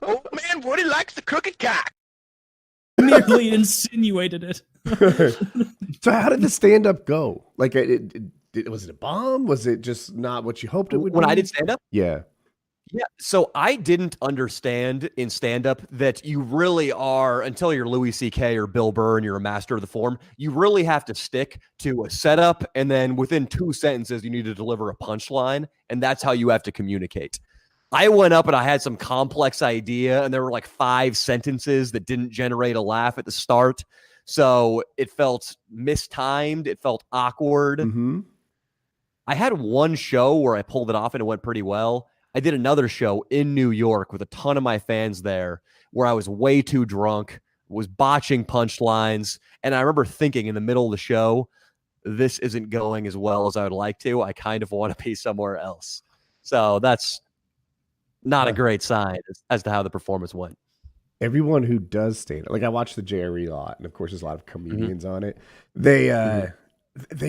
Old man Woody likes the crooked cock. Nearly insinuated it. So how did the stand-up go? Like, was it a bomb? Was it just not what you hoped it would be? When I did stand-up? Yeah. Yeah, so I didn't understand in stand-up that you really are, until you're Louis C.K. or Bill Burr and you're a master of the form, you really have to stick to a setup, and then within 2 sentences, you need to deliver a punchline, and that's how you have to communicate. I went up and I had some complex idea, and there were like 5 sentences that didn't generate a laugh at the start, so it felt mistimed, it felt awkward. Mm-hmm. I had one show where I pulled it off and it went pretty well. I did another show in New York with a ton of my fans there where I was way too drunk, was botching punchlines. And I remember thinking in the middle of the show, this isn't going as well as I would like to. I kind of want to be somewhere else. So that's not a great sign as to how the performance went. Everyone who does stand up, like I watch the JRE a lot, and of course there's a lot of comedians on it. They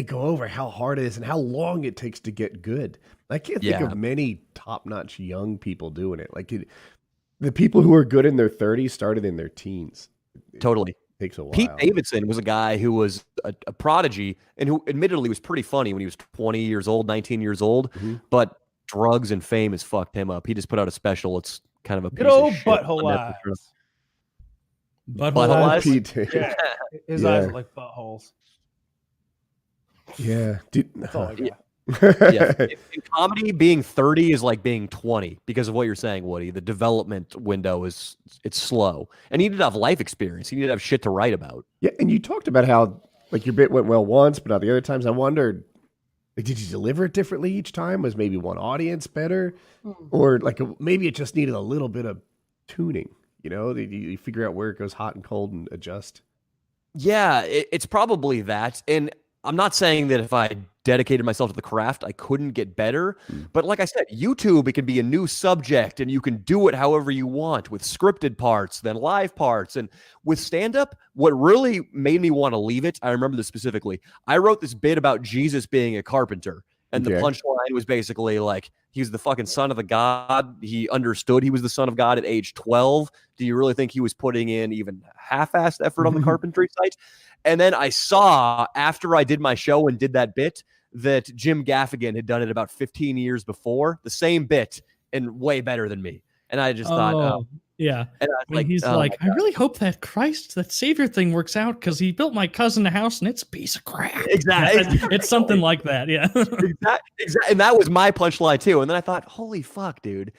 go over how hard it is and how long it takes to get good. I can't think of many top-notch young people doing it. Like the people who are good in their 30s started in their teens. Totally. It takes a while. Pete Davidson was a guy who was a prodigy and who admittedly was pretty funny when he was 20 years old, 19 years old, but drugs and fame has fucked him up. He just put out a special. It's kind of a good old butthole eyes. Butthole eyes? Yeah. His eyes are like buttholes. Yeah. That's all I got. In comedy, being 30 is like being 20 because of what you're saying, Woody. The development window it's slow, and you need to have life experience. You need to have shit to write about. Yeah, and you talked about how like your bit went well once, but not the other times. I wondered, like, did you deliver it differently each time? Was maybe one audience better, or like maybe it just needed a little bit of tuning? You know, you figure out where it goes hot and cold and adjust. Yeah, it's probably that, and I'm not saying that if I dedicated myself to the craft, I couldn't get better. But like I said, YouTube, it can be a new subject and you can do it however you want with scripted parts, then live parts. And with stand-up, what really made me want to leave it, I remember this specifically. I wrote this bit about Jesus being a carpenter. And the punchline was basically like, he's the fucking son of the God. He understood he was the son of God at age 12. Do you really think he was putting in even half-assed effort on the carpentry site? And then I saw, after I did my show and did that bit, that Jim Gaffigan had done it about 15 years before, the same bit, and way better than me. And I just thought, yeah. And I was like, he's like, I really hope that that Savior thing works out because he built my cousin a house and it's a piece of crap. Exactly. It's something like that. Yeah. Exactly. And that was my punchline too. And then I thought, holy fuck, dude.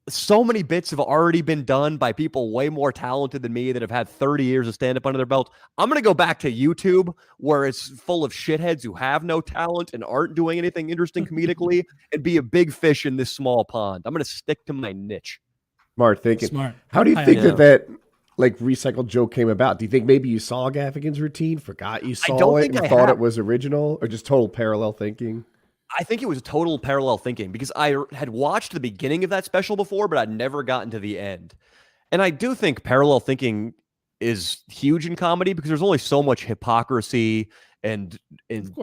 So many bits have already been done by people way more talented than me that have had 30 years of stand-up under their belt. I'm going to go back to YouTube where it's full of shitheads who have no talent and aren't doing anything interesting comedically and be a big fish in this small pond. I'm going to stick to my niche. Smart thinking. Smart. How do you think that like recycled joke came about? Do you think maybe you saw Gaffigan's routine, forgot you saw it, and thought it was original, or just total parallel thinking? I think it was total parallel thinking because I had watched the beginning of that special before, but I'd never gotten to the end. And I do think parallel thinking is huge in comedy because there's only so much hypocrisy and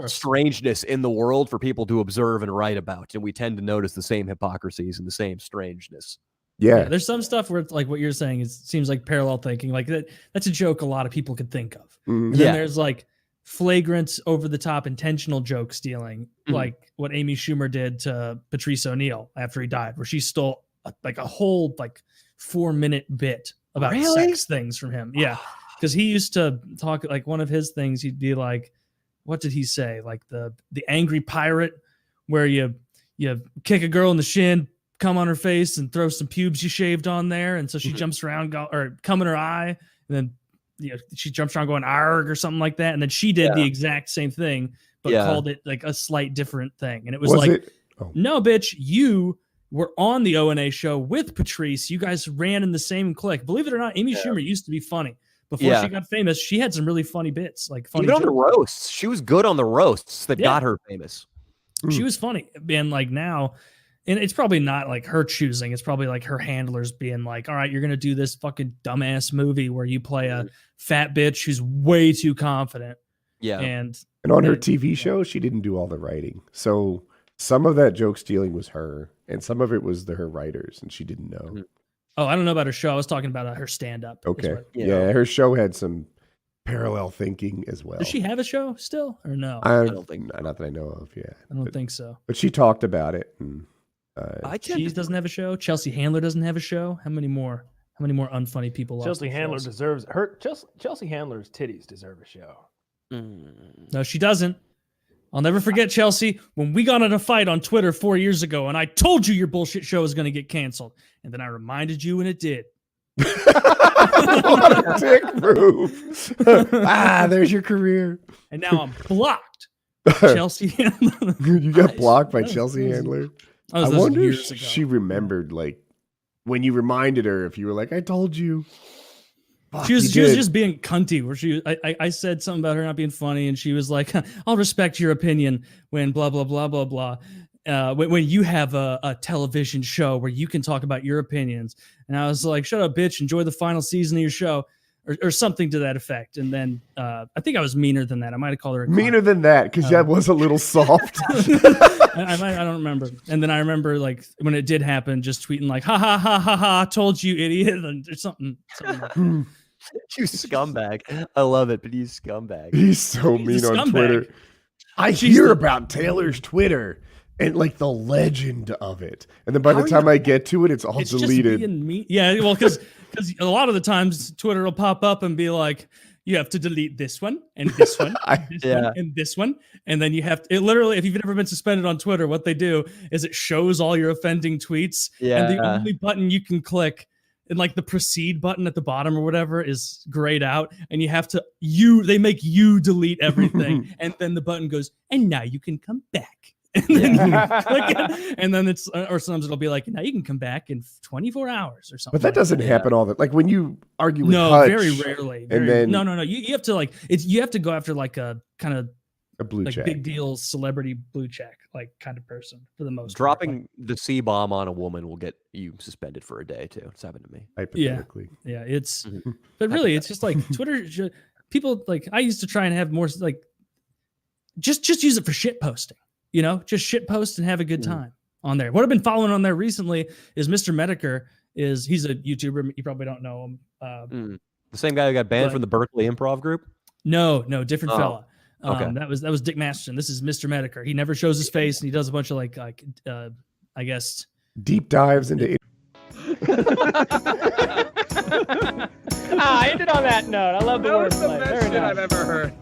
strangeness in the world for people to observe and write about. And we tend to notice the same hypocrisies and the same strangeness. Yeah. There's some stuff where it's like what you're saying seems like parallel thinking. Like that's a joke a lot of people could think of. And then there's like flagrant, over-the-top, intentional joke stealing, like what Amy Schumer did to Patrice O'Neill after he died, where she stole a whole 4-minute bit about sex things from him. Yeah, because he used to talk like one of his things. He'd be like, "What did he say? Like the angry pirate, where you kick a girl in the shin, come on her face, and throw some pubes you shaved on there, and so she jumps around, or come in her eye, and then." She jumps around going arg or something like that, and then she did the exact same thing, but called it like a slight different thing. And it was no, bitch, you were on the O&A show with Patrice. You guys ran in the same clique. Believe it or not, Amy Schumer used to be funny before she got famous. She had some really funny bits, like funny. Even on the roasts, she was good on the roasts that got her famous. She was funny, and like now. And it's probably not like her choosing. It's probably like her handlers being like, all right, you're going to do this fucking dumbass movie where you play a fat bitch who's way too confident. Yeah. And on her TV show, she didn't do all the writing. So some of that joke stealing was her, and some of it was her writers, and she didn't know. Oh, I don't know about her show. I was talking about her stand-up. Okay. Yeah, her show had some parallel thinking as well. Does she have a show still or no? I don't think. Not that I know of. Yeah, I don't think so. But she talked about it. And, Cheese doesn't have a show. Chelsea Handler doesn't have a show. How many more unfunny people? Chelsea Handler deserves her. Chelsea Handler's titties deserve a show. No, she doesn't. I'll never forget, Chelsea, when we got in a fight on Twitter 4 years ago, and I told you your bullshit show was going to get canceled, and then I reminded you, and it did. What a dick move! There's your career. And now I'm blocked. Chelsea Handler. You got blocked by Chelsea Handler. I wonder if she remembered, like, when you reminded her, if you were like, I told you. Fuck, she was just being cunty. Where I said something about her not being funny, and she was like, "I'll respect your opinion when blah blah blah blah blah." When you have a television show where you can talk about your opinions, and I was like, "Shut up, bitch! Enjoy the final season of your show," or something to that effect. And then I think I was meaner than that. I might have called her meaner than that because that was a little soft. I don't remember. And then I remember like when it did happen, just tweeting like, "Ha ha ha ha ha! Told you, idiot!" or something like that. You scumbag. I love it, but you scumbag. He's so mean on Twitter. I hear about Taylor's Twitter and like the legend of it. And then by the time I get to it, it's all deleted. Just being yeah, well, because a lot of the times Twitter will pop up and be like, you have to delete this one and this one, and this one and this one. And then you have to, it literally, if you've ever been suspended on Twitter, what they do is it shows all your offending tweets. Yeah. And the only button you can click, and like the proceed button at the bottom or whatever, is grayed out, and you have to they make you delete everything, and then the button goes, and now you can come back, and then you click it, and then it's or sometimes it'll be like, now you can come back in 24 hours or something. But that doesn't happen all that. Like when you argue with no, Hutch, very rarely. And then no. You have to like you have to go after like a kind of a blue like check, big deal celebrity blue check like kind of person for the most dropping part. the C-bomb on a woman will get you suspended for a day too. It's happened to me. Hypothetically. Yeah, it's but really it's just like Twitter people like I used to try and have more like just use it for shit posting, you know, just shit post and have a good time on there. What I've been following on there recently is Mr. Medicare. He's a YouTuber, you probably don't know him. The same guy who got banned from the Berkeley Improv Group? No, different fella. Okay. That was Dick Masterson. This is Mr. Medicare. He never shows his face, and he does a bunch of like I guess deep dives into. I ended on that note. I love the wordplay. That was the best shit I've ever heard.